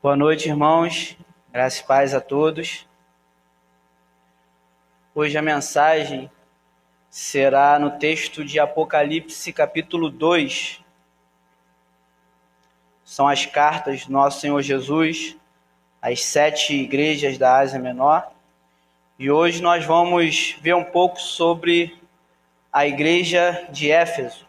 Boa noite, irmãos. Graças e paz a todos. Hoje a mensagem será no texto de Apocalipse, capítulo 2. São as cartas do nosso Senhor Jesus às 7 igrejas da Ásia Menor. E hoje nós vamos ver um pouco sobre a igreja de Éfeso.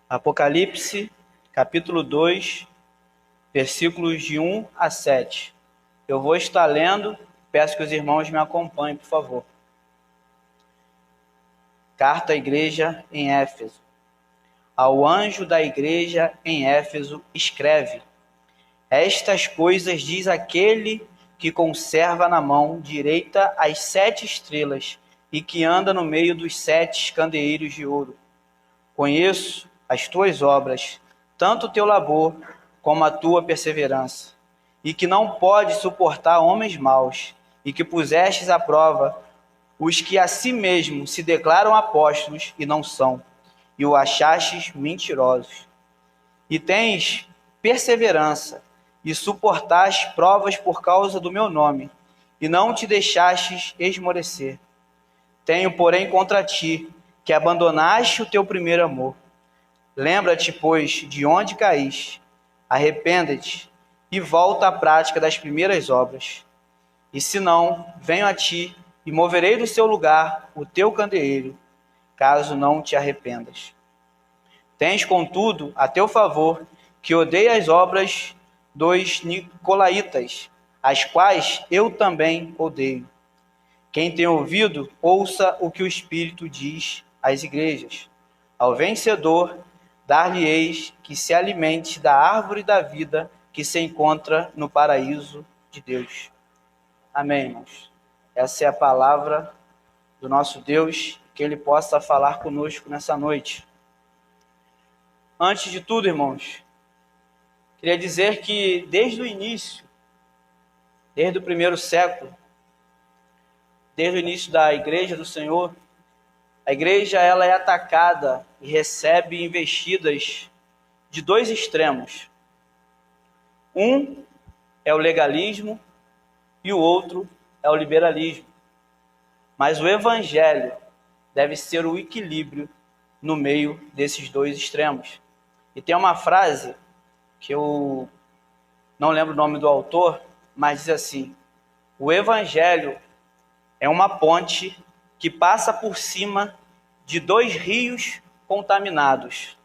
Apocalipse, capítulo 2, versículos de 1 a 7. Eu vou estar lendo, peço que os irmãos me acompanhem, por favor. Carta à igreja em Éfeso. Ao anjo da igreja em Éfeso escreve: Estas coisas diz aquele que conserva na mão direita as 7 estrelas e que anda no meio dos 7 candeeiros de ouro. Conheço as tuas obras, tanto o teu labor como a tua perseverança, e que não podes suportar homens maus, e que pusestes à prova os que a si mesmos se declaram apóstolos e não são, e o achastes mentirosos. E tens perseverança, e suportaste provas por causa do meu nome, e não te deixastes esmorecer. Tenho, porém, contra ti, que abandonaste o teu primeiro amor. Lembra-te, pois, de onde caíste, arrependa-te e volta à prática das primeiras obras. E se não, venho a ti e moverei do seu lugar o teu candeeiro, caso não te arrependas. Tens, contudo, a teu favor, que odeia as obras dos nicolaítas, as quais eu também odeio. Quem tem ouvido, ouça o que o Espírito diz às igrejas. Ao vencedor, dar-lhe-eis que se alimente da árvore da vida que se encontra no paraíso de Deus. Amém, irmãos. Essa é a palavra do nosso Deus, que Ele possa falar conosco nessa noite. Antes de tudo, irmãos, queria dizer que desde o início, desde o primeiro século, desde o início da Igreja do Senhor, a igreja ela é atacada e recebe investidas de 2 extremos. Um é o legalismo e o outro é o liberalismo. Mas o evangelho deve ser o equilíbrio no meio desses 2 extremos. E tem uma frase que eu não lembro o nome do autor, mas diz assim: o evangelho é uma ponte que passa por cima de 2 rios contaminados.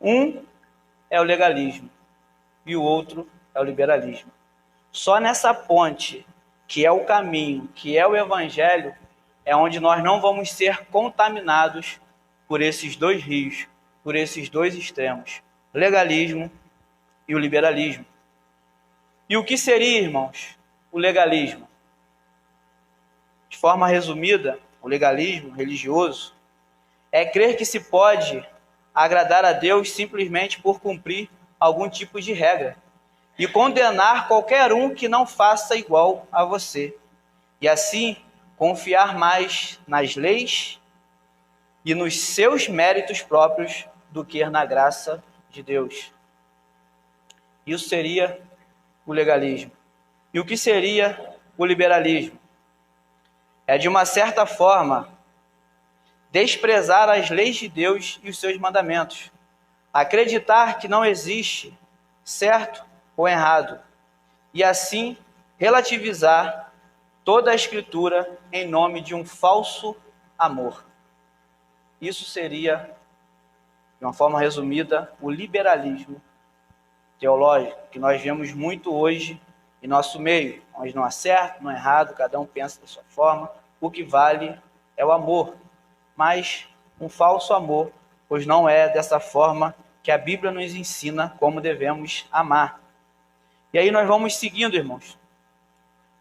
Um é o legalismo e o outro é o liberalismo. Só nessa ponte, que é o caminho, que é o evangelho, é onde nós não vamos ser contaminados por esses 2 rios, por esses 2 extremos, o legalismo e o liberalismo. E o que seria, irmãos, o legalismo? De forma resumida, o legalismo religioso é crer que se pode agradar a Deus simplesmente por cumprir algum tipo de regra e condenar qualquer um que não faça igual a você. E assim, confiar mais nas leis e nos seus méritos próprios do que na graça de Deus. Isso seria o legalismo. E o que seria o liberalismo? É, de uma certa forma, desprezar as leis de Deus e os seus mandamentos. Acreditar que não existe certo ou errado. E assim, relativizar toda a Escritura em nome de um falso amor. Isso seria, de uma forma resumida, o liberalismo teológico, que nós vemos muito hoje em nosso meio, onde não há certo, não há errado, cada um pensa da sua forma, o que vale é o amor, mas um falso amor, pois não é dessa forma que a Bíblia nos ensina como devemos amar. E aí nós vamos seguindo, irmãos,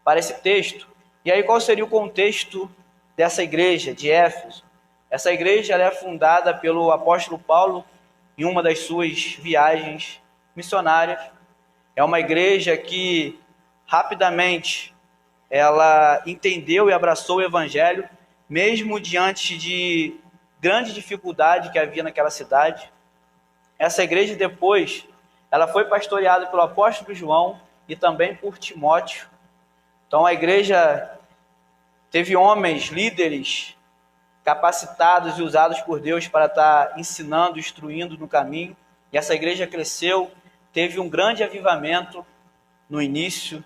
para esse texto. E aí qual seria o contexto dessa igreja de Éfeso? Essa igreja ela é fundada pelo apóstolo Paulo em uma das suas viagens missionárias. É uma igreja que rapidamente ela entendeu e abraçou o evangelho, mesmo diante de grande dificuldade que havia naquela cidade. Essa igreja depois, ela foi pastoreada pelo apóstolo João e também por Timóteo. Então a igreja teve homens, líderes, capacitados e usados por Deus para estar ensinando, instruindo no caminho. E essa igreja cresceu, teve um grande avivamento no início,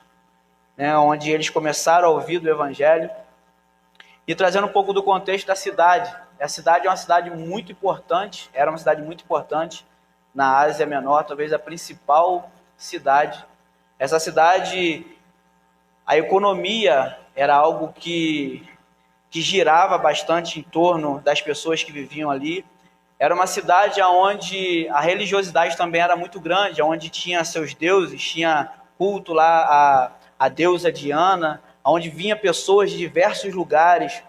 né, onde eles começaram a ouvir do evangelho. E trazendo um pouco do contexto da cidade. A cidade é uma cidade muito importante, era uma cidade muito importante na Ásia Menor, talvez a principal cidade. Essa cidade, a economia era algo que girava bastante em torno das pessoas que viviam ali. Era uma cidade onde a religiosidade também era muito grande, onde tinha seus deuses, tinha culto lá a deusa Diana, onde vinha pessoas de diversos lugares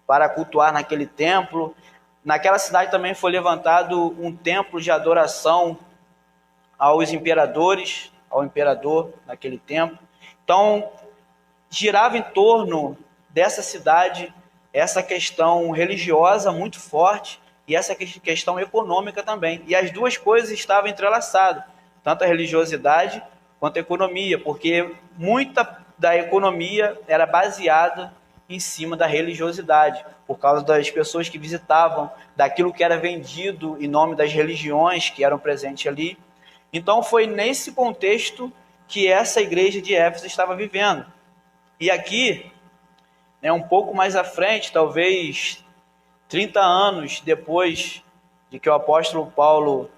para cultuar naquele templo. Naquela cidade também foi levantado um templo de adoração aos imperadores, ao imperador naquele tempo. Então, girava em torno dessa cidade essa questão religiosa muito forte e essa questão econômica também. E as duas coisas estavam entrelaçadas, tanto a religiosidade quanto a economia, porque muita da economia era baseada em cima da religiosidade, por causa das pessoas que visitavam, daquilo que era vendido em nome das religiões que eram presentes ali. Então foi nesse contexto que essa igreja de Éfeso estava vivendo. E aqui, um pouco mais à frente, talvez 30 anos depois de que o apóstolo Paulo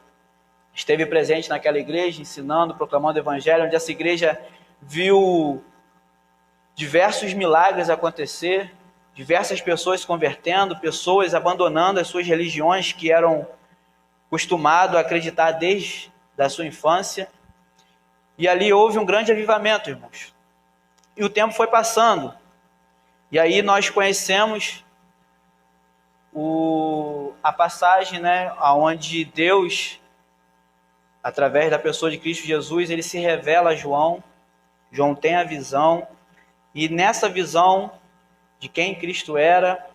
esteve presente naquela igreja, ensinando, proclamando o evangelho, onde essa igreja viu diversos milagres acontecer, diversas pessoas se convertendo, pessoas abandonando as suas religiões que eram acostumados a acreditar desde a sua infância. E ali houve um grande avivamento, irmãos. E o tempo foi passando. E aí nós conhecemos a passagem, onde Deus, através da pessoa de Cristo Jesus, ele se revela a João. João tem a visão. E nessa visão de quem Cristo era,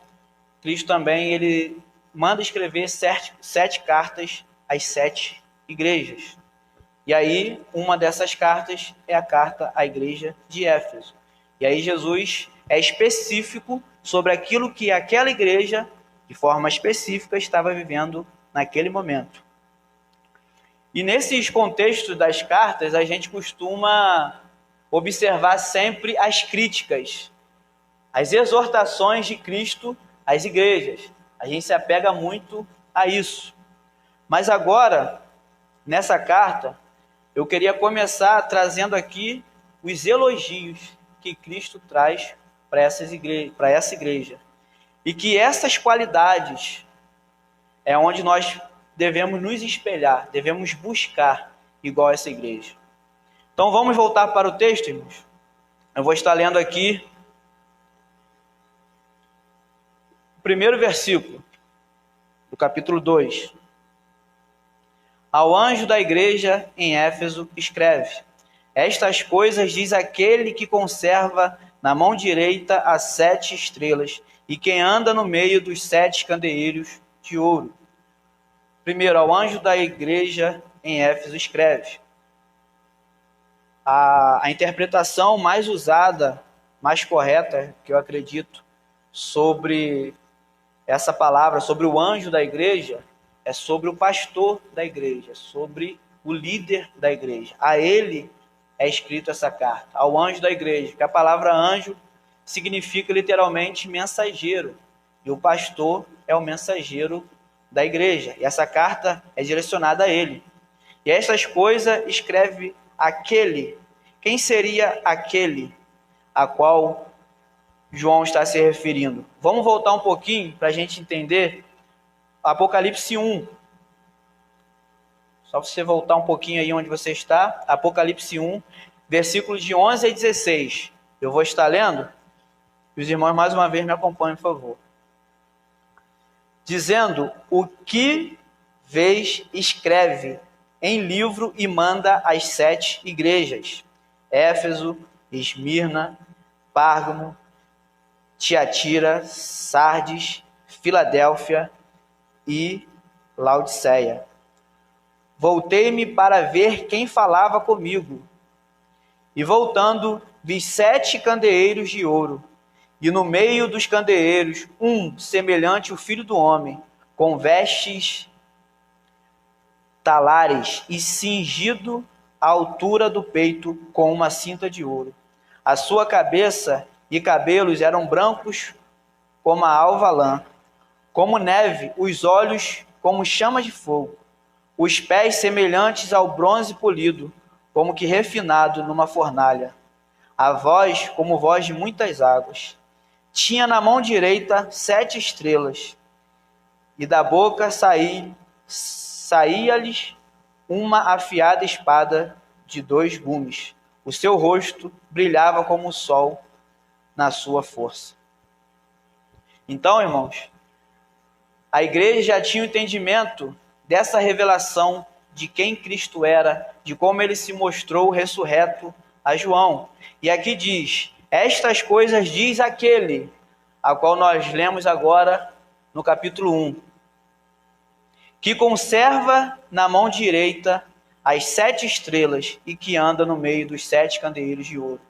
Cristo também ele manda escrever sete cartas às 7 igrejas. E aí, uma dessas cartas é a carta à igreja de Éfeso. E aí Jesus é específico sobre aquilo que aquela igreja, de forma específica, estava vivendo naquele momento. E nesses contextos das cartas, a gente costuma observar sempre as críticas, as exortações de Cristo às igrejas. A gente se apega muito a isso. Mas agora, nessa carta, eu queria começar trazendo aqui os elogios que Cristo traz para essa igreja. E que essas qualidades é onde nós devemos nos espelhar, devemos buscar igual a essa igreja. Então vamos voltar para o texto, irmãos. Eu vou estar lendo aqui o primeiro versículo do capítulo 2. Ao anjo da igreja em Éfeso escreve: estas coisas diz aquele que conserva na mão direita as 7 estrelas e quem anda no meio dos 7 candeeiros de ouro. Primeiro, ao anjo da igreja em Éfeso escreve. A interpretação mais usada, mais correta, que eu acredito, sobre essa palavra, sobre o anjo da igreja, é sobre o pastor da igreja, sobre o líder da igreja. A ele é escrito essa carta, ao anjo da igreja, que a palavra anjo significa literalmente mensageiro, e o pastor é o mensageiro da igreja, e essa carta é direcionada a ele. E estas coisas escreve aquele. Quem seria aquele a qual João está se referindo? Vamos voltar um pouquinho para a gente entender Apocalipse 1. Só você voltar um pouquinho aí onde você está. Apocalipse 1, versículos de 11 a 16. Eu vou estar lendo. E os irmãos mais uma vez me acompanhem, por favor. Dizendo: o que vês, escreve em livro e manda às 7 igrejas: Éfeso, Esmirna, Pérgamo, Tiatira, Sardes, Filadélfia e Laodiceia. Voltei-me para ver quem falava comigo. E voltando, vi 7 candeeiros de ouro, e no meio dos candeeiros, um semelhante ao Filho do Homem, com vestes talares e cingido à altura do peito com uma cinta de ouro. A sua cabeça e cabelos eram brancos como a alva lã, como neve, os olhos como chamas de fogo, os pés semelhantes ao bronze polido, como que refinado numa fornalha, a voz como voz de muitas águas. Tinha na mão direita 7 estrelas, e da boca saía-lhes uma afiada espada de 2 gumes. O seu rosto brilhava como o sol na sua força. Então, irmãos, a igreja já tinha o entendimento dessa revelação de quem Cristo era, de como ele se mostrou ressurreto a João. E aqui diz: estas coisas diz aquele, a qual nós lemos agora no capítulo 1, que conserva na mão direita as 7 estrelas e que anda no meio dos 7 candeeiros de ouro.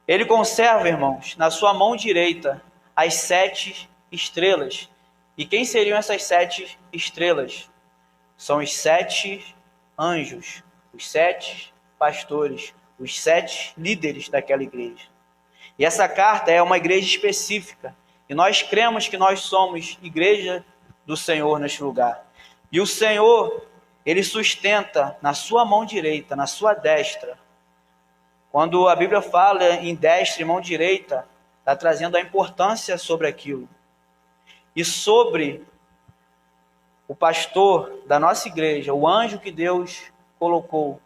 Ele conserva, irmãos, na sua mão direita as 7 estrelas. E quem seriam essas 7 estrelas? São os 7 anjos, os 7 pastores, os 7 líderes daquela igreja. E essa carta é uma igreja específica. E nós cremos que nós somos igreja do Senhor neste lugar. E o Senhor, ele sustenta na sua mão direita, na sua destra. Quando a Bíblia fala em destra e mão direita, está trazendo a importância sobre aquilo. E sobre o pastor da nossa igreja, o anjo que Deus colocou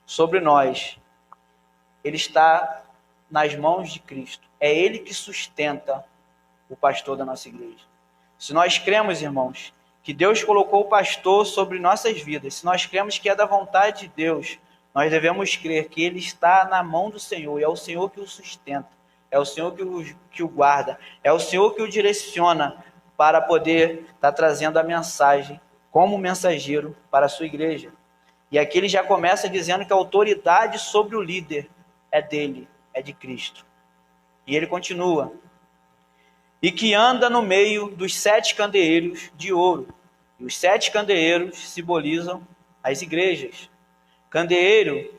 sobre nós, ele está nas mãos de Cristo. É ele que sustenta o pastor da nossa igreja. Se nós cremos, irmãos, que Deus colocou o pastor sobre nossas vidas, se nós cremos que é da vontade de Deus, nós devemos crer que ele está na mão do Senhor, e é o Senhor que o sustenta, é o Senhor que o guarda, é o Senhor que o direciona para poder estar trazendo a mensagem como mensageiro para a sua igreja. E aqui ele já começa dizendo que a autoridade sobre o líder é dele, é de Cristo. E ele continua: e que anda no meio dos 7 candeeiros de ouro. E os 7 candeeiros simbolizam as igrejas. Candeeiro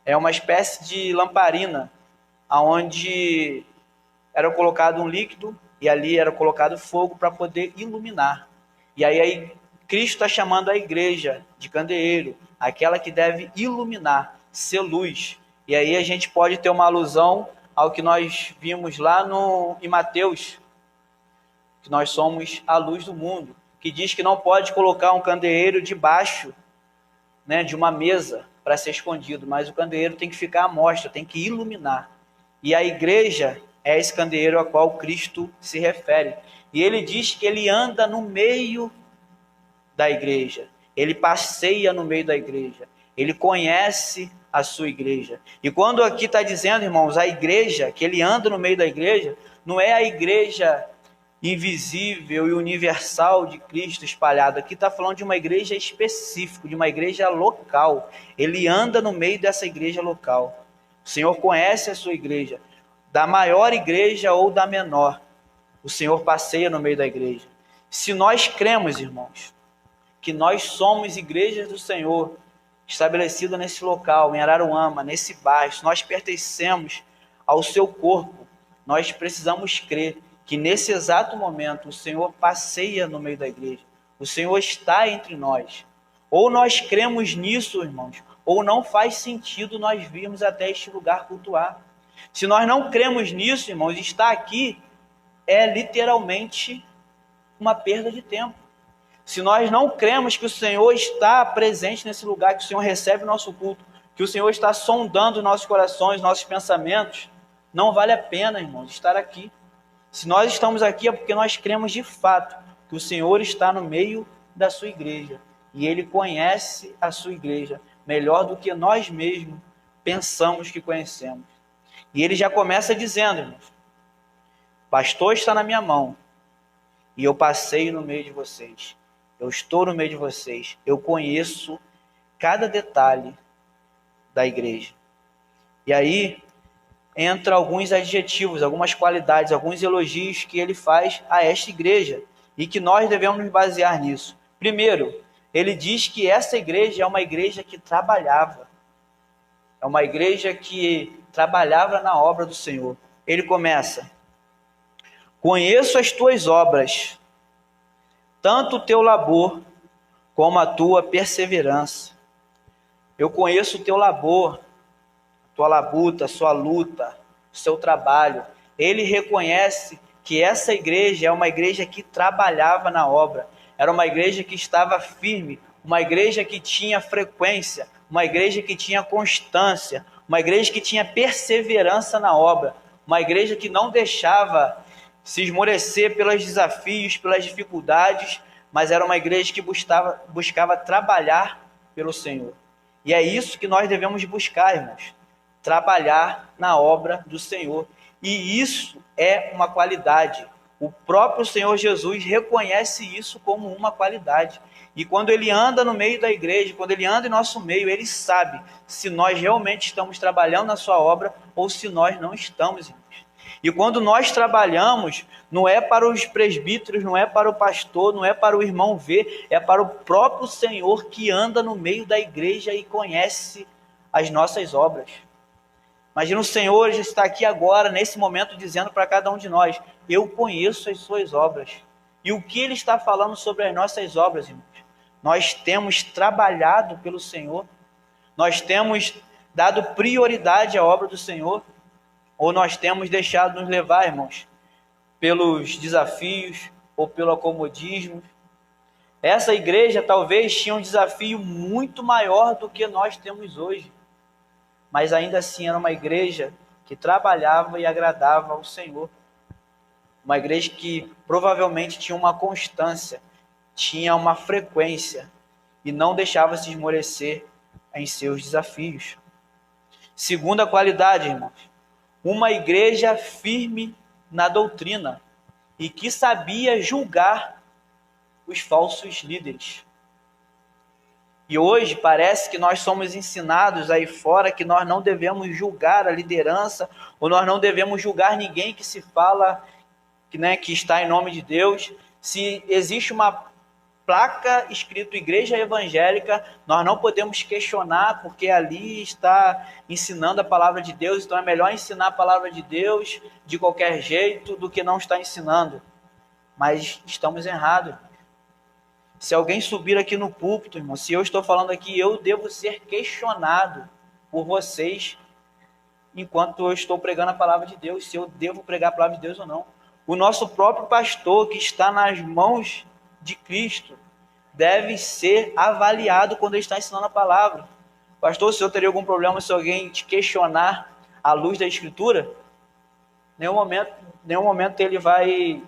é uma espécie de lamparina, onde era colocado um líquido e ali era colocado fogo para poder iluminar. E aí Cristo está chamando a igreja de candeeiro, aquela que deve iluminar, ser luz. E aí a gente pode ter uma alusão ao que nós vimos lá em Mateus, que nós somos a luz do mundo, que diz que não pode colocar um candeeiro debaixo, de uma mesa para ser escondido, mas o candeeiro tem que ficar à mostra, tem que iluminar. E a igreja é esse candeeiro a qual Cristo se refere. E ele diz que ele anda no meio da igreja, ele passeia no meio da igreja, ele conhece a sua igreja. E quando aqui está dizendo, irmãos, a igreja, que ele anda no meio da igreja, não é a igreja invisível e universal de Cristo espalhada. Aqui está falando de uma igreja específica, de uma igreja local. Ele anda no meio dessa igreja local. O Senhor conhece a sua igreja, da maior igreja ou da menor. O Senhor passeia no meio da igreja. Se nós cremos, irmãos, que nós somos igrejas do Senhor, estabelecida nesse local, em Araruama, nesse bairro, se nós pertencemos ao seu corpo, nós precisamos crer que nesse exato momento o Senhor passeia no meio da igreja. O Senhor está entre nós. Ou nós cremos nisso, irmãos, ou não faz sentido nós virmos até este lugar cultuar. Se nós não cremos nisso, irmãos, estar aqui é literalmente uma perda de tempo. Se nós não cremos que o Senhor está presente nesse lugar, que o Senhor recebe o nosso culto, que o Senhor está sondando nossos corações, nossos pensamentos, não vale a pena, irmãos, estar aqui. Se nós estamos aqui é porque nós cremos de fato que o Senhor está no meio da sua igreja e Ele conhece a sua igreja melhor do que nós mesmos pensamos que conhecemos. E ele já começa dizendo, irmãos, o pastor está na minha mão, e eu passeio no meio de vocês. Eu estou no meio de vocês. Eu conheço cada detalhe da igreja. E aí entra alguns adjetivos, algumas qualidades, alguns elogios que ele faz a esta igreja e que nós devemos nos basear nisso. Primeiro, ele diz que essa igreja é uma igreja que trabalhava. É uma igreja que trabalhava na obra do Senhor. Ele começa: conheço as tuas obras, tanto o teu labor como a tua perseverança. Eu conheço o teu labor, a tua labuta, a sua luta, o seu trabalho. Ele reconhece que essa igreja é uma igreja que trabalhava na obra. Era uma igreja que estava firme, uma igreja que tinha frequência, uma igreja que tinha constância, uma igreja que tinha perseverança na obra, uma igreja que não deixava se esmorecer pelos desafios, pelas dificuldades, mas era uma igreja que buscava trabalhar pelo Senhor. E é isso que nós devemos buscar, irmãos, trabalhar na obra do Senhor. E isso é uma qualidade. O próprio Senhor Jesus reconhece isso como uma qualidade. E quando ele anda no meio da igreja, quando ele anda em nosso meio, ele sabe se nós realmente estamos trabalhando na sua obra ou se nós não estamos, irmãos. E quando nós trabalhamos, não é para os presbíteros, não é para o pastor, não é para o irmão ver, é para o próprio Senhor que anda no meio da igreja e conhece as nossas obras. Imagina o Senhor já está aqui agora, nesse momento, dizendo para cada um de nós: eu conheço as suas obras. E o que ele está falando sobre as nossas obras, irmãos? Nós temos trabalhado pelo Senhor, nós temos dado prioridade à obra do Senhor, ou nós temos deixado nos levar, irmãos, pelos desafios ou pelo acomodismo. Essa igreja talvez tinha um desafio muito maior do que nós temos hoje, mas ainda assim era uma igreja que trabalhava e agradava ao Senhor. Uma igreja que provavelmente tinha uma constância, tinha uma frequência e não deixava se esmorecer em seus desafios. Segunda qualidade, irmãos, uma igreja firme na doutrina e que sabia julgar os falsos líderes. E hoje parece que nós somos ensinados aí fora que nós não devemos julgar a liderança, ou nós não devemos julgar ninguém que se fala que está em nome de Deus. Se existe uma placa escrito igreja evangélica, nós não podemos questionar, porque ali está ensinando a palavra de Deus, então é melhor ensinar a palavra de Deus de qualquer jeito do que não estar ensinando. Mas estamos errados. Se alguém subir aqui no púlpito, irmão, se eu estou falando aqui, eu devo ser questionado por vocês enquanto eu estou pregando a palavra de Deus, se eu devo pregar a palavra de Deus ou não. O nosso próprio pastor, que está nas mãos de Cristo, deve ser avaliado quando ele está ensinando a palavra. Pastor, se eu teria algum problema se alguém te questionar à luz da Escritura, nenhum momento ele vai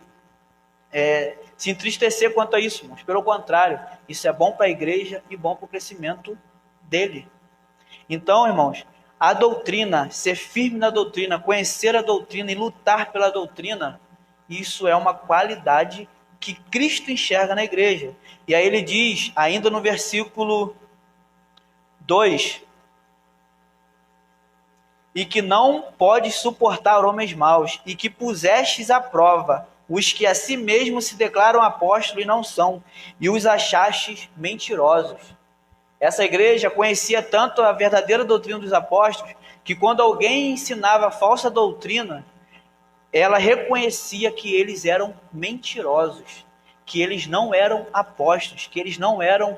se entristecer quanto a isso, mas pelo contrário, isso é bom para a igreja e bom para o crescimento dele. Então, irmãos, a doutrina, ser firme na doutrina, conhecer a doutrina e lutar pela doutrina, isso é uma qualidade que Cristo enxerga na igreja. E aí ele diz, ainda no versículo 2, e que não podes suportar homens maus, e que pusestes à prova os que a si mesmos se declaram apóstolos e não são, e os achastes mentirosos. Essa igreja conhecia tanto a verdadeira doutrina dos apóstolos, que quando alguém ensinava falsa doutrina, ela reconhecia que eles eram mentirosos, que eles não eram apóstolos, que eles não eram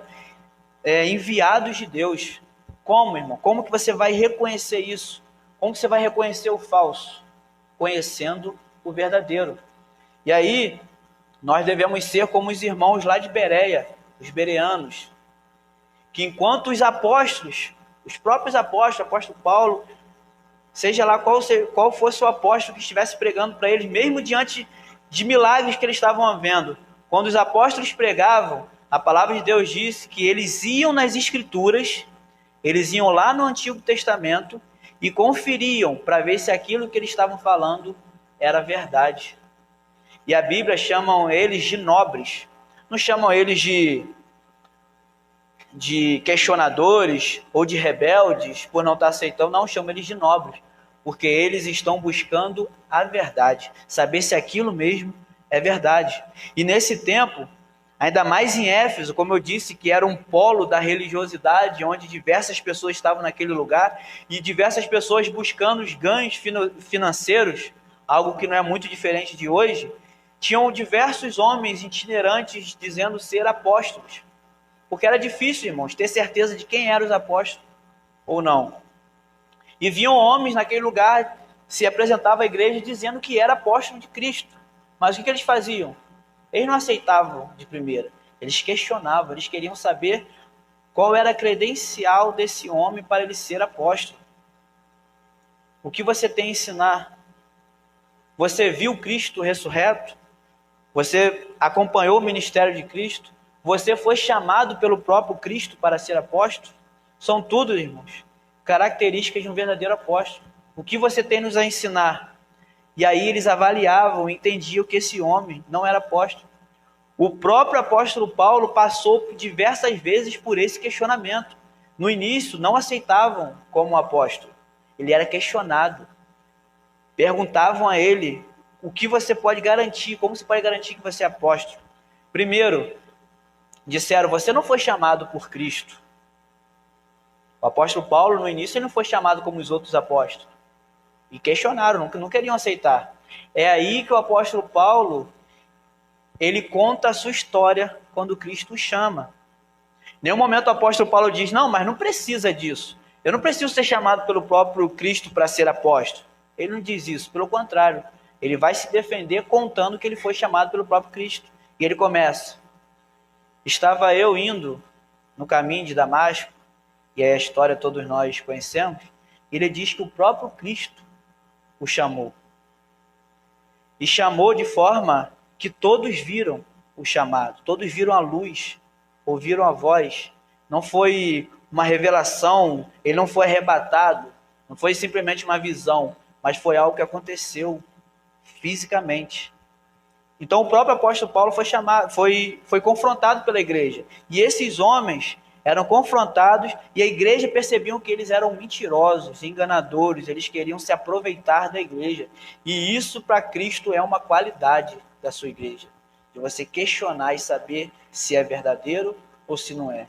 enviados de Deus. Como, irmão? Como que você vai reconhecer isso? Como que você vai reconhecer o falso? Conhecendo o verdadeiro. E aí, nós devemos ser como os irmãos lá de Bereia, os bereanos, que enquanto os apóstolos, os próprios apóstolos, o apóstolo Paulo, seja lá qual fosse o apóstolo que estivesse pregando para eles, mesmo diante de milagres que eles estavam vendo, quando os apóstolos pregavam, a palavra de Deus disse que eles iam nas Escrituras, eles iam lá no Antigo Testamento e conferiam para ver se aquilo que eles estavam falando era verdade. E a Bíblia chama eles de nobres, não chamam eles de questionadores ou de rebeldes por não estar aceitando, não, chamam eles de nobres, porque eles estão buscando a verdade, saber se aquilo mesmo é verdade. E nesse tempo, ainda mais em Éfeso, como eu disse, que era um polo da religiosidade, onde diversas pessoas estavam naquele lugar, e diversas pessoas buscando os ganhos financeiros, algo que não é muito diferente de hoje, tinham diversos homens itinerantes dizendo ser apóstolos. Porque era difícil, irmãos, ter certeza de quem eram os apóstolos ou não. E viam homens naquele lugar, se apresentavam à igreja dizendo que era apóstolo de Cristo. Mas o que eles faziam? Eles não aceitavam de primeira. Eles questionavam, eles queriam saber qual era a credencial desse homem para ele ser apóstolo. O que você tem a ensinar? Você viu Cristo ressurreto? Você acompanhou o ministério de Cristo? Você foi chamado pelo próprio Cristo para ser apóstolo? São tudo, irmãos, características de um verdadeiro apóstolo. O que você tem nos a ensinar? E aí eles avaliavam, entendiam que esse homem não era apóstolo. O próprio apóstolo Paulo passou diversas vezes por esse questionamento. No início, não aceitavam como apóstolo. Ele era questionado. Perguntavam a ele, o que você pode garantir? Como você pode garantir que você é apóstolo? Primeiro, disseram, você não foi chamado por Cristo. O apóstolo Paulo, no início, ele não foi chamado como os outros apóstolos. E questionaram, não queriam aceitar. É aí que o apóstolo Paulo, ele conta a sua história quando Cristo o chama. Em nenhum momento o apóstolo Paulo diz, não, mas não precisa disso. Eu não preciso ser chamado pelo próprio Cristo para ser apóstolo. Ele não diz isso, pelo contrário. Ele vai se defender contando que ele foi chamado pelo próprio Cristo. E ele começa, estava eu indo no caminho de Damasco, e aí a história todos nós conhecemos, ele diz que o próprio Cristo o chamou. E chamou de forma que todos viram o chamado, todos viram a luz, ouviram a voz. Não foi uma revelação, ele não foi arrebatado, não foi simplesmente uma visão, mas foi algo que aconteceu fisicamente. Então o próprio apóstolo Paulo foi chamado, foi confrontado pela igreja. E esses homens eram confrontados e a igreja percebiam que eles eram mentirosos, enganadores, eles queriam se aproveitar da igreja. E isso para Cristo é uma qualidade da sua igreja, de você questionar e saber se é verdadeiro ou se não é.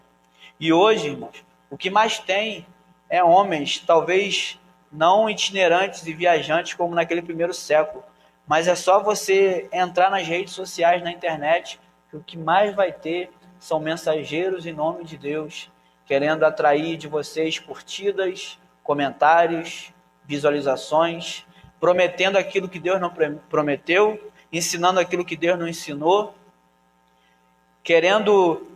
E hoje, irmãos, o que mais tem é homens, talvez não itinerantes e viajantes como naquele primeiro século, mas é só você entrar nas redes sociais, na internet, que o que mais vai ter são mensageiros em nome de Deus, querendo atrair de vocês curtidas, comentários, visualizações, prometendo aquilo que Deus não prometeu, ensinando aquilo que Deus não ensinou, querendo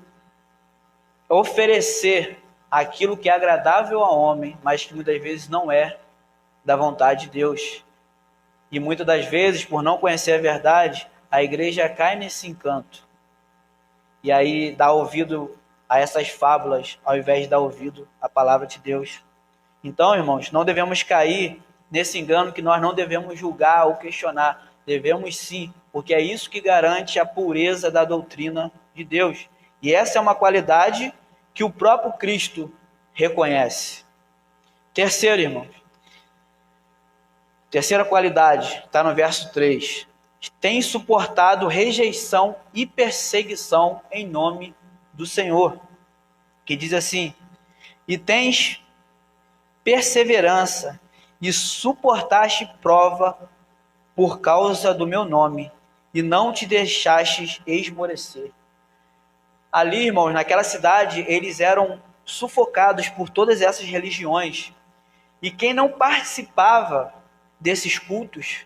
oferecer aquilo que é agradável ao homem, mas que muitas vezes não é da vontade de Deus. E muitas das vezes, por não conhecer a verdade, a igreja cai nesse encanto. E aí dá ouvido a essas fábulas, ao invés de dar ouvido à palavra de Deus. Então, irmãos, não devemos cair nesse engano que nós não devemos julgar ou questionar. Devemos sim, porque é isso que garante a pureza da doutrina de Deus. E essa é uma qualidade que o próprio Cristo reconhece. Terceiro, irmãos. Terceira qualidade, está no verso 3. Tem suportado rejeição e perseguição em nome do Senhor. Que diz assim, e tens perseverança e suportaste prova por causa do meu nome, e não te deixastes esmorecer. Ali, irmãos, naquela cidade, eles eram sufocados por todas essas religiões. E quem não participava desses cultos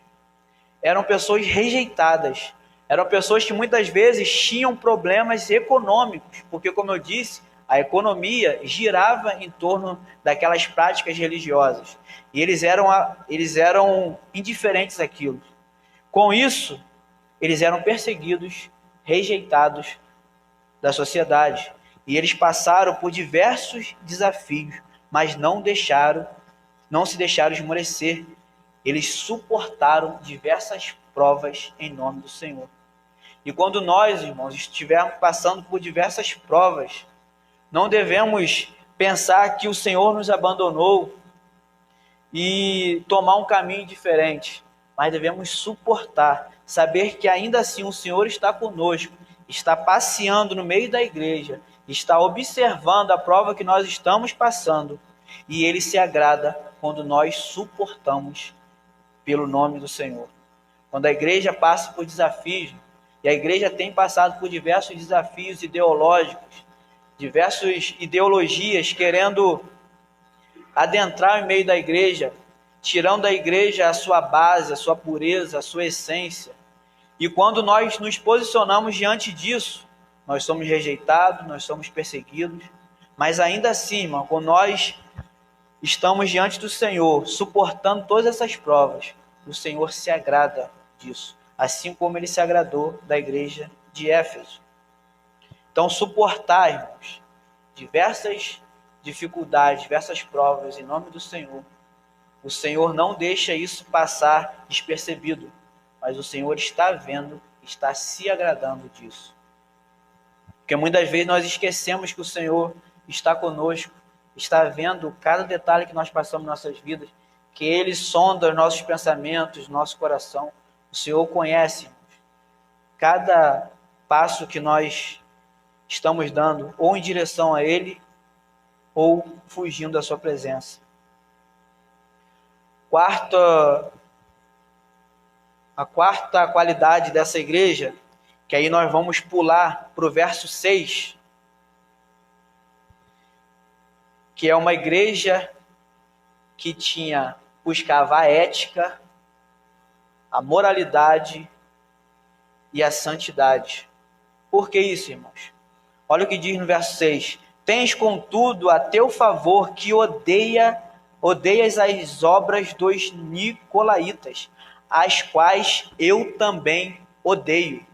eram pessoas rejeitadas. Eram pessoas que muitas vezes tinham problemas econômicos, porque, como eu disse, a economia girava em torno daquelas práticas religiosas. E eles eram indiferentes àquilo. Com isso, eles eram perseguidos, rejeitados da sociedade. E eles passaram por diversos desafios, mas não deixaram não se deixaram esmorecer. Eles suportaram diversas provas em nome do Senhor. E quando nós, irmãos, estivermos passando por diversas provas, não devemos pensar que o Senhor nos abandonou e tomar um caminho diferente, mas devemos suportar, saber que ainda assim o Senhor está conosco, está passeando no meio da igreja, está observando a prova que nós estamos passando, e Ele se agrada quando nós suportamos pelo nome do Senhor. Quando a igreja passa por desafios, e a igreja tem passado por diversos desafios ideológicos, diversas ideologias querendo adentrar em meio da igreja, tirando da igreja a sua base, a sua pureza, a sua essência. E quando nós nos posicionamos diante disso, nós somos rejeitados, nós somos perseguidos, mas ainda assim, irmão, quando nós estamos diante do Senhor, suportando todas essas provas, o Senhor se agrada disso, assim como Ele se agradou da igreja de Éfeso. Então, suportar, irmãos, diversas dificuldades, diversas provas em nome do Senhor, o Senhor não deixa isso passar despercebido, mas o Senhor está vendo, está se agradando disso. Porque muitas vezes nós esquecemos que o Senhor está conosco, está vendo cada detalhe que nós passamos em nossas vidas, que Ele sonda os nossos pensamentos, nosso coração. O Senhor conhece, irmãos, cada passo que nós estamos dando, ou em direção a Ele, ou fugindo da sua presença. A quarta qualidade dessa igreja, que aí nós vamos pular para o verso 6, que é uma igreja que buscava a ética, a moralidade e a santidade. Por que isso, irmãos? Olha o que diz no verso 6. Tens, contudo, a teu favor que odeias as obras dos nicolaítas, as quais eu também odeio.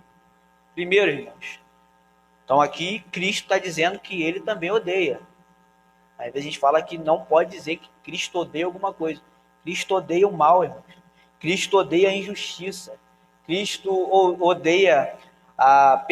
Primeiro, irmãos, então aqui Cristo está dizendo que Ele também odeia. Às vezes a gente fala que não pode dizer que Cristo odeia alguma coisa. Cristo odeia o mal, irmãos. Cristo odeia a injustiça. Cristo odeia a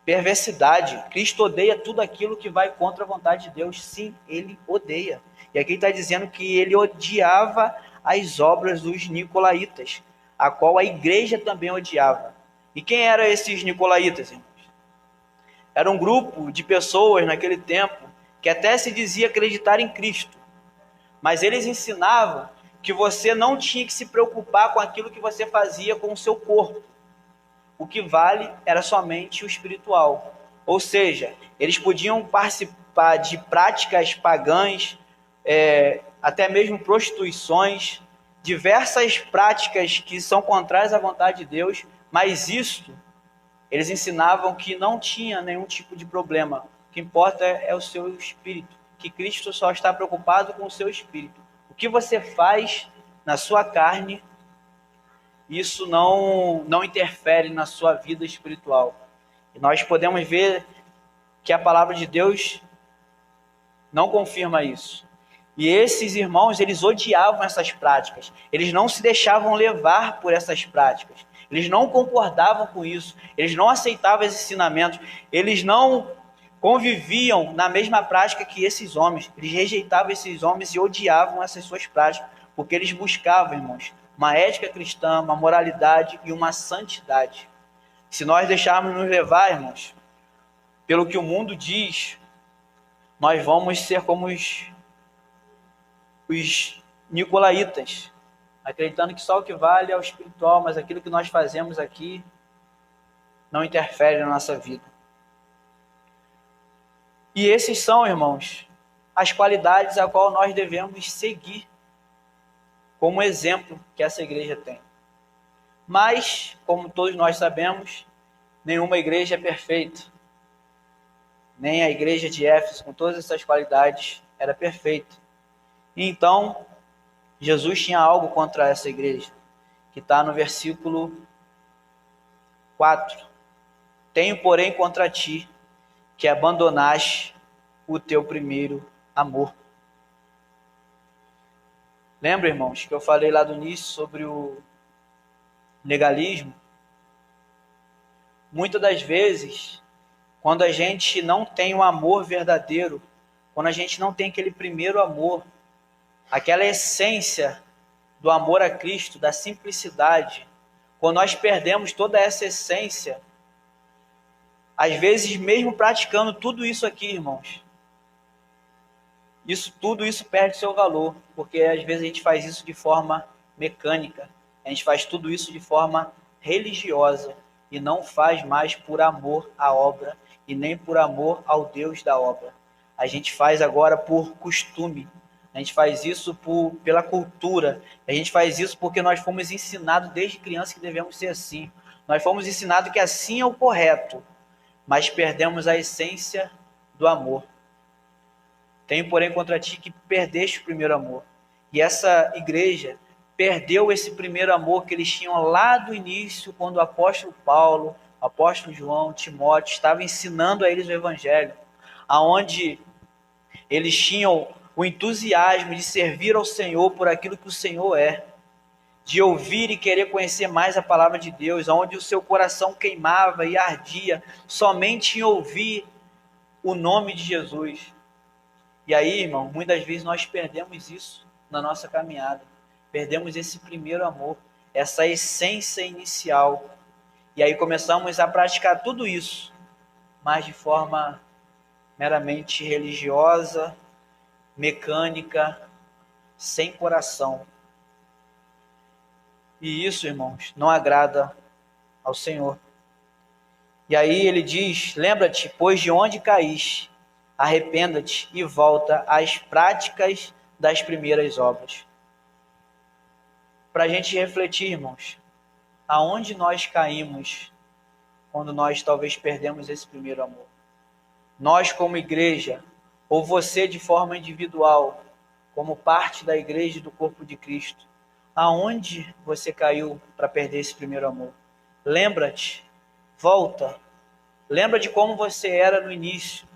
perversidade. Cristo odeia tudo aquilo que vai contra a vontade de Deus. Sim, Ele odeia. E aqui está dizendo que Ele odiava as obras dos nicolaítas, a qual a igreja também odiava. E quem eram esses nicolaítas, irmãos? Era um grupo de pessoas naquele tempo que até se dizia acreditar em Cristo, mas eles ensinavam que você não tinha que se preocupar com aquilo que você fazia com o seu corpo. O que vale era somente o espiritual. Ou seja, eles podiam participar de práticas pagãs, até mesmo prostituições, diversas práticas que são contrárias à vontade de Deus, mas isso, eles ensinavam que não tinha nenhum tipo de problema. O que importa é o seu espírito, que Cristo só está preocupado com o seu espírito. O que você faz na sua carne, isso não interfere na sua vida espiritual. E nós podemos ver que a palavra de Deus não confirma isso. E esses irmãos, eles odiavam essas práticas. Eles não se deixavam levar por essas práticas. Eles não concordavam com isso. Eles não aceitavam esses ensinamentos. Eles não conviviam na mesma prática que esses homens. Eles rejeitavam esses homens e odiavam essas suas práticas, porque eles buscavam, irmãos, uma ética cristã, uma moralidade e uma santidade. Se nós deixarmos nos levar, irmãos, pelo que o mundo diz, nós vamos ser como os nicolaítas, acreditando que só o que vale é o espiritual, mas aquilo que nós fazemos aqui não interfere na nossa vida. E esses são, irmãos, as qualidades a qual nós devemos seguir como exemplo que essa igreja tem. Mas, como todos nós sabemos, nenhuma igreja é perfeita. Nem a igreja de Éfeso, com todas essas qualidades, era perfeita. E então, Jesus tinha algo contra essa igreja, que está no versículo 4. Tenho, porém, contra ti, que abandonaste o teu primeiro amor. Lembra, irmãos, que eu falei lá do início sobre o legalismo? Muitas das vezes, quando a gente não tem um amor verdadeiro, quando a gente não tem aquele primeiro amor, aquela essência do amor a Cristo, da simplicidade, quando nós perdemos toda essa essência, às vezes mesmo praticando tudo isso aqui, irmãos, tudo isso perde seu valor, porque às vezes a gente faz isso de forma mecânica, a gente faz tudo isso de forma religiosa e não faz mais por amor à obra e nem por amor ao Deus da obra. A gente faz agora por costume, a gente faz isso pela cultura, a gente faz isso porque nós fomos ensinados desde criança que devemos ser assim. Nós fomos ensinados que assim é o correto, mas perdemos a essência do amor. Tenho, porém, contra ti que perdeste o primeiro amor. E essa igreja perdeu esse primeiro amor que eles tinham lá do início, quando o apóstolo Paulo, o apóstolo João, Timóteo, estavam ensinando a eles o evangelho, aonde eles tinham o entusiasmo de servir ao Senhor por aquilo que o Senhor é, de ouvir e querer conhecer mais a palavra de Deus, onde o seu coração queimava e ardia somente em ouvir o nome de Jesus. E aí, irmão, muitas vezes nós perdemos isso na nossa caminhada. Perdemos esse primeiro amor, essa essência inicial. E aí começamos a praticar tudo isso, mas de forma meramente religiosa, mecânica, sem coração. E isso, irmãos, não agrada ao Senhor. E aí ele diz: lembra-te, pois, de onde caíste, arrependa-te e volta às práticas das primeiras obras. Para a gente refletir, irmãos, aonde nós caímos quando nós talvez perdemos esse primeiro amor? Nós como igreja, ou você de forma individual, como parte da igreja e do corpo de Cristo, aonde você caiu para perder esse primeiro amor? Lembra-te, volta, lembra de como você era no início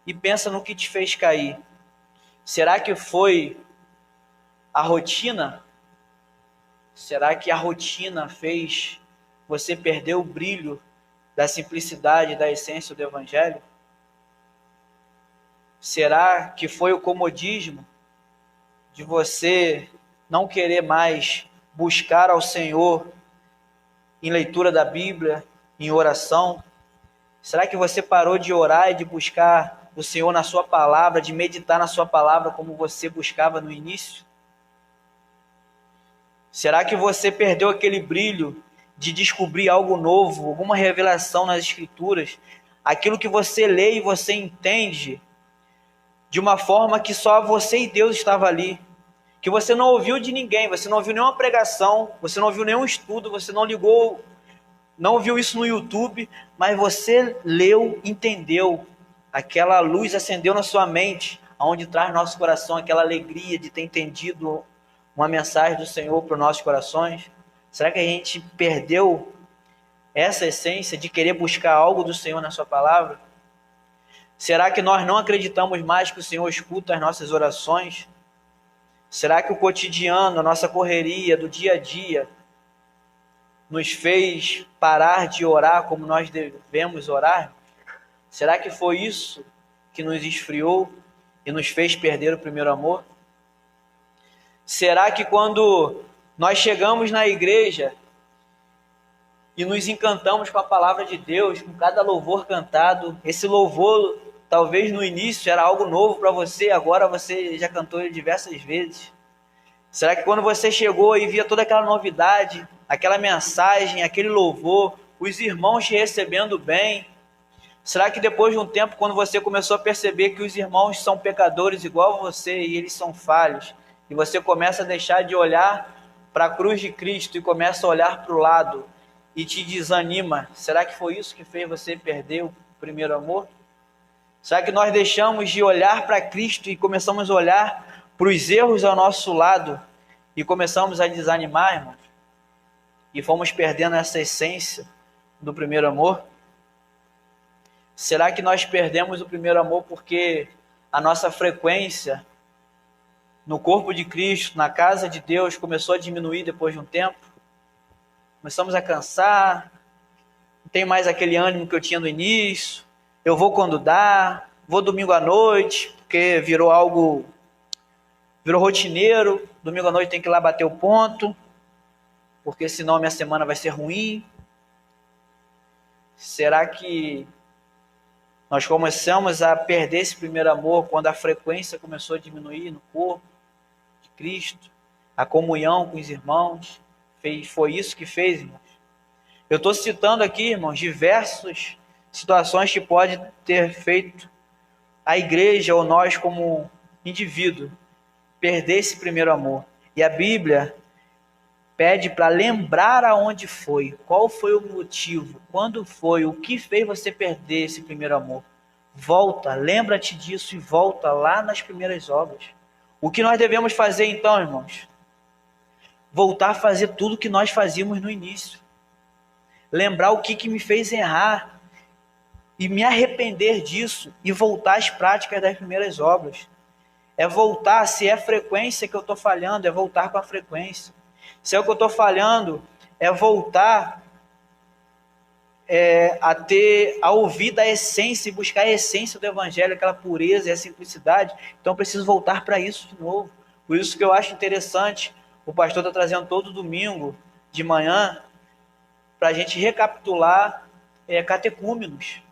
e pensa no que te fez cair. Será que foi a rotina? Será que a rotina fez você perder o brilho da simplicidade, da essência do evangelho? Será que foi o comodismo de você não querer mais buscar ao Senhor em leitura da Bíblia, em oração? Será que você parou de orar e de buscar o Senhor na sua palavra, de meditar na sua palavra como você buscava no início? Será que você perdeu aquele brilho de descobrir algo novo, alguma revelação nas Escrituras? Aquilo que você lê e você entende de uma forma que só você e Deus estavam ali, que você não ouviu de ninguém, você não ouviu nenhuma pregação, você não ouviu nenhum estudo, você não ligou, não ouviu isso no YouTube, mas você leu, entendeu, aquela luz acendeu na sua mente, aonde traz no nosso coração aquela alegria de ter entendido uma mensagem do Senhor para os nossos corações. Será que a gente perdeu essa essência de querer buscar algo do Senhor na sua palavra? Será que nós não acreditamos mais que o Senhor escuta as nossas orações? Será que o cotidiano, a nossa correria do dia a dia, nos fez parar de orar como nós devemos orar? Será que foi isso que nos esfriou e nos fez perder o primeiro amor? Será que quando nós chegamos na igreja e nos encantamos com a palavra de Deus, com cada louvor cantado, esse louvor talvez no início era algo novo para você, agora você já cantou ele diversas vezes? Será que quando você chegou e via toda aquela novidade, aquela mensagem, aquele louvor, os irmãos te recebendo bem, será que depois de um tempo, quando você começou a perceber que os irmãos são pecadores igual a você e eles são falhos, e você começa a deixar de olhar para a cruz de Cristo e começa a olhar para o lado e te desanima, será que foi isso que fez você perder o primeiro amor? Será que nós deixamos de olhar para Cristo e começamos a olhar para os erros ao nosso lado e começamos a desanimar, irmãos? E fomos perdendo essa essência do primeiro amor? Será que nós perdemos o primeiro amor porque a nossa frequência no corpo de Cristo, na casa de Deus, começou a diminuir depois de um tempo. Começamos a cansar, não tem mais aquele ânimo que eu tinha no início. Eu vou quando dá, vou domingo à noite, porque virou rotineiro. Domingo à noite tem que ir lá bater o ponto, porque senão a minha semana vai ser ruim. Será que nós começamos a perder esse primeiro amor quando a frequência começou a diminuir no corpo de Cristo? A comunhão com os irmãos, foi isso que fez, irmãos? Eu estou citando aqui, irmãos, diversas situações que pode ter feito a igreja ou nós como indivíduo perder esse primeiro amor. E a Bíblia pede para lembrar aonde foi, qual foi o motivo, quando foi, o que fez você perder esse primeiro amor. Volta, lembra-te disso e volta lá nas primeiras obras. O que nós devemos fazer então, irmãos? Voltar a fazer tudo que nós fazíamos no início. Lembrar o que me fez errar e me arrepender disso e voltar às práticas das primeiras obras. É voltar, se é frequência que eu estou falhando, é voltar com a frequência. Se é o que eu estou falhando, é voltar a ouvir da essência e buscar a essência do Evangelho, aquela pureza e a simplicidade. Então eu preciso voltar para isso de novo. Por isso que eu acho interessante, o pastor está trazendo todo domingo de manhã, para a gente recapitular catecúmenos.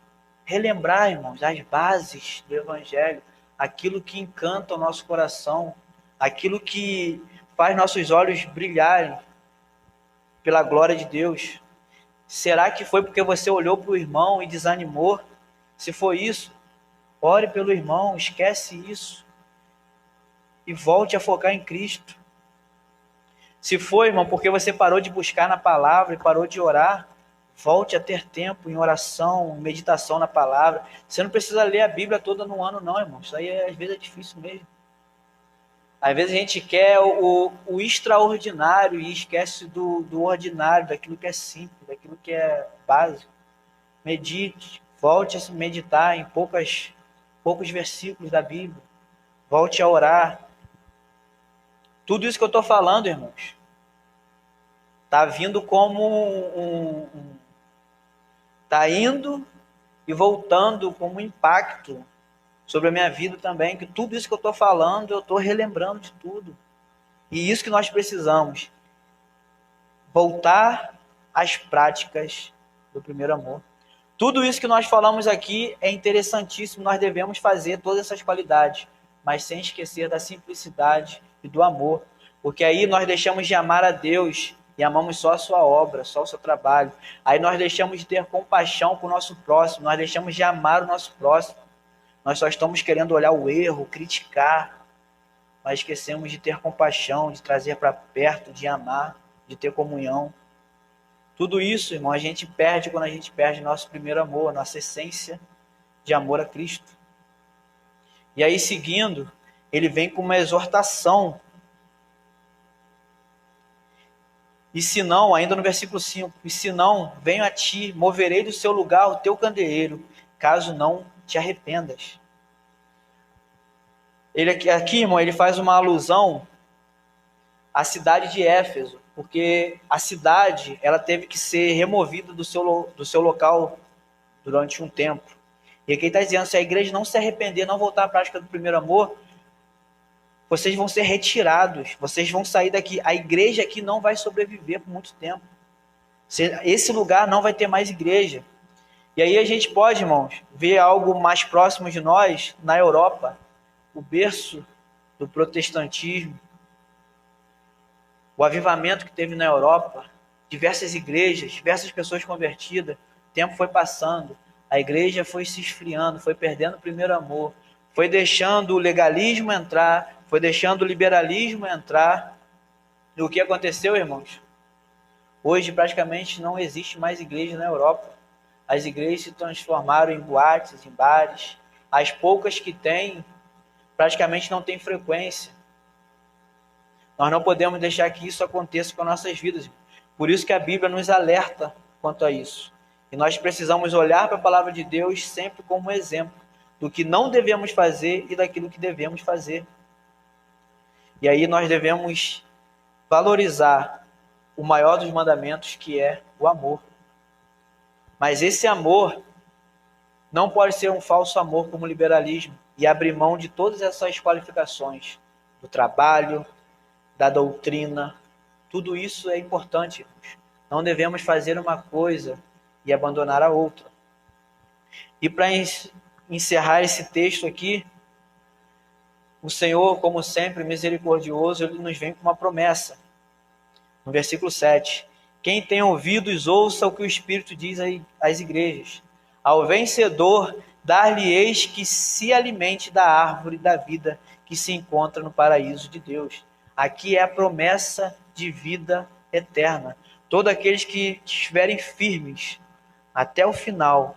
Relembrar, irmãos, as bases do Evangelho, aquilo que encanta o nosso coração, aquilo que faz nossos olhos brilharem pela glória de Deus. Será que foi porque você olhou para o irmão e desanimou? Se foi isso, ore pelo irmão, esquece isso e volte a focar em Cristo. Se foi, irmão, porque você parou de buscar na palavra e parou de orar, volte a ter tempo em oração, meditação na palavra. Você não precisa ler a Bíblia toda no ano, não, irmão. Isso aí às vezes é difícil mesmo. Às vezes a gente quer o extraordinário e esquece do ordinário, daquilo que é simples, daquilo que é básico. Medite, volte a se meditar em poucos versículos da Bíblia. Volte a orar. Tudo isso que eu estou falando, irmãos, está vindo como está indo e voltando como um impacto sobre a minha vida também, que tudo isso que eu estou falando, eu estou relembrando de tudo. E isso que nós precisamos, voltar às práticas do primeiro amor. Tudo isso que nós falamos aqui é interessantíssimo, nós devemos fazer todas essas qualidades, mas sem esquecer da simplicidade e do amor, porque aí nós deixamos de amar a Deus e amamos só a sua obra, só o seu trabalho. Aí nós deixamos de ter compaixão com o nosso próximo, nós deixamos de amar o nosso próximo. Nós só estamos querendo olhar o erro, criticar, mas esquecemos de ter compaixão, de trazer para perto, de amar, de ter comunhão. Tudo isso, irmão, a gente perde quando a gente perde nosso primeiro amor, nossa essência de amor a Cristo. E aí, seguindo, ele vem com uma exortação. E se não, ainda no versículo 5, e se não, venho a ti, moverei do seu lugar o teu candeeiro, caso não te arrependas. Ele aqui, irmão, ele faz uma alusão à cidade de Éfeso, porque a cidade ela teve que ser removida do seu local durante um tempo. E aqui ele está dizendo, se a igreja não se arrepender, não voltar à prática do primeiro amor, vocês vão ser retirados, vocês vão sair daqui. A igreja aqui não vai sobreviver por muito tempo. Esse lugar não vai ter mais igreja. E aí a gente pode, irmãos, ver algo mais próximo de nós, na Europa, o berço do protestantismo, o avivamento que teve na Europa, diversas igrejas, diversas pessoas convertidas, o tempo foi passando, a igreja foi se esfriando, foi perdendo o primeiro amor, foi deixando o legalismo entrar, foi deixando o liberalismo entrar. E o que aconteceu, irmãos? Hoje praticamente não existe mais igreja na Europa. As igrejas se transformaram em boates, em bares. As poucas que têm, praticamente não tem frequência. Nós não podemos deixar que isso aconteça com as nossas vidas. Por isso que a Bíblia nos alerta quanto a isso. E nós precisamos olhar para a palavra de Deus sempre como exemplo do que não devemos fazer e daquilo que devemos fazer. E aí nós devemos valorizar o maior dos mandamentos, que é o amor. Mas esse amor não pode ser um falso amor como o liberalismo e abrir mão de todas essas qualificações, do trabalho, da doutrina. Tudo isso é importante, irmãos. Não devemos fazer uma coisa e abandonar a outra. E para encerrar esse texto aqui, o Senhor, como sempre, misericordioso, ele nos vem com uma promessa. No versículo 7. Quem tem ouvidos, ouça o que o Espírito diz às igrejas. Ao vencedor, dar-lhe-eis que se alimente da árvore da vida que se encontra no paraíso de Deus. Aqui é a promessa de vida eterna. Todos aqueles que estiverem firmes até o final,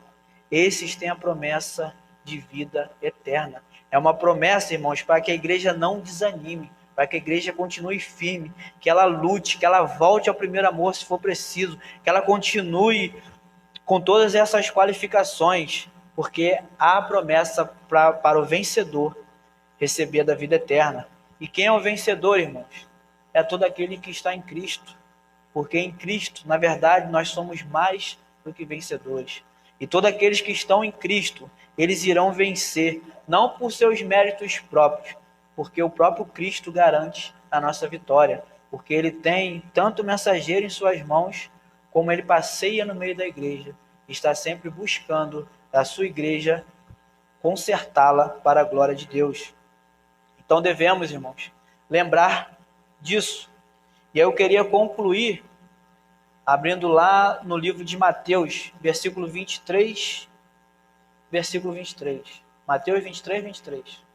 esses têm a promessa de vida eterna. É uma promessa, irmãos, para que a igreja não desanime, para que a igreja continue firme, que ela lute, que ela volte ao primeiro amor se for preciso, que ela continue com todas essas qualificações, porque há promessa para o vencedor receber da vida eterna. E quem é o vencedor, irmãos? É todo aquele que está em Cristo, porque em Cristo, na verdade, nós somos mais do que vencedores. E todos aqueles que estão em Cristo, eles irão vencer, não por seus méritos próprios, porque o próprio Cristo garante a nossa vitória, porque ele tem tanto mensageiro em suas mãos, como ele passeia no meio da igreja, está sempre buscando a sua igreja consertá-la para a glória de Deus. Então devemos, irmãos, lembrar disso. E aí eu queria concluir abrindo lá no livro de Mateus, versículo 23, versículo 23. Mateus 23, 23.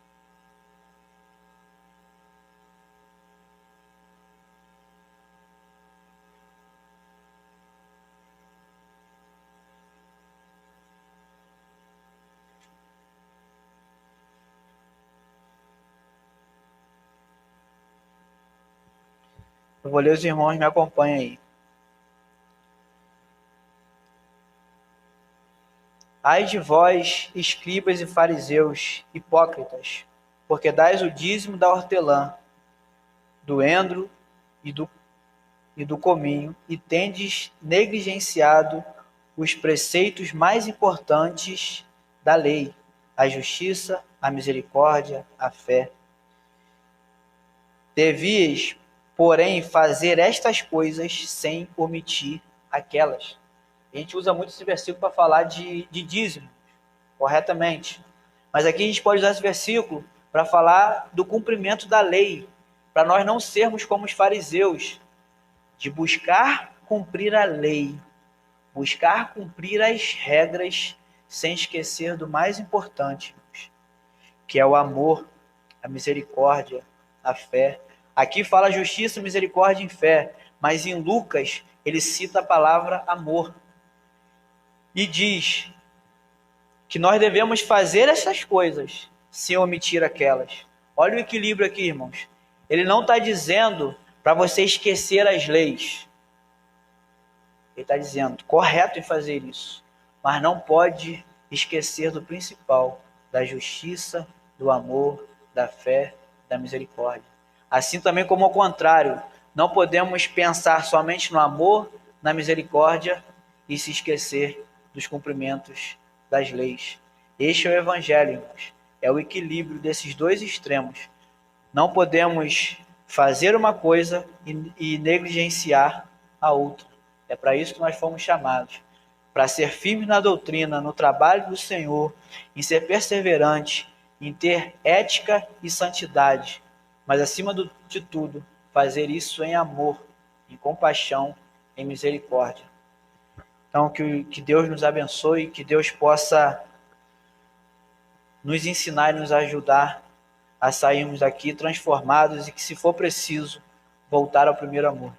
Eu vou ler, os irmãos me acompanham aí. Ai de vós, escribas e fariseus, hipócritas, porque dais o dízimo da hortelã, do endro e do cominho, e tendes negligenciado os preceitos mais importantes da lei, a justiça, a misericórdia, a fé. Devias, porém, fazer estas coisas sem omitir aquelas. A gente usa muito esse versículo para falar de dízimo, corretamente. Mas aqui a gente pode usar esse versículo para falar do cumprimento da lei, para nós não sermos como os fariseus, de buscar cumprir a lei, buscar cumprir as regras, sem esquecer do mais importante, que é o amor, a misericórdia, a fé. Aqui fala justiça, misericórdia e fé, mas em Lucas ele cita a palavra amor. E diz que nós devemos fazer essas coisas sem omitir aquelas. Olha o equilíbrio aqui, irmãos. Ele não está dizendo para você esquecer as leis. Ele está dizendo, correto em fazer isso, mas não pode esquecer do principal, da justiça, do amor, da fé, da misericórdia. Assim também como ao contrário, não podemos pensar somente no amor, na misericórdia e se esquecer dos cumprimentos das leis. Este é o evangelho, irmãos. É o equilíbrio desses dois extremos. Não podemos fazer uma coisa e negligenciar a outra. É para isso que nós fomos chamados. Para ser firmes na doutrina, no trabalho do Senhor, em ser perseverante, em ter ética e santidade. Mas acima de tudo, fazer isso em amor, em compaixão, em misericórdia. Então, que Deus nos abençoe, que Deus possa nos ensinar e nos ajudar a sairmos daqui transformados e que, se for preciso, voltar ao primeiro amor.